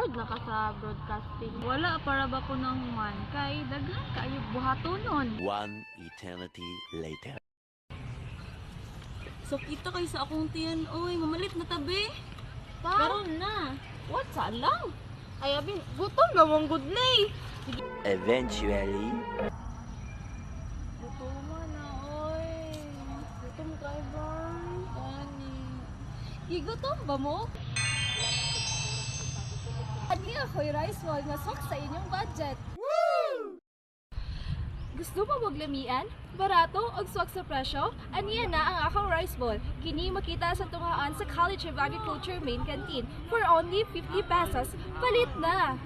abroad na ka sa broadcasting. Wala para ba ko nang human kay daghan kayo buhatonon. One eternity later. So kita kay sa akong tiyan, oy, mamalit na tabi. Pa? Karon na. What sa lang? Ay, abin, gutom na mong good lay. Eventually. Gutom na, oy. Gutom kay ba? Ani. Igutom ba mo? Ani ako'y rice wall na sok sa inyong budget. Gusto mo maglamian? Barato og swak sa presyo? Aniya na ang akong rice ball. Kini makita sa tungaan sa College of Agriculture main canteen for only 50 pesos. Palit na!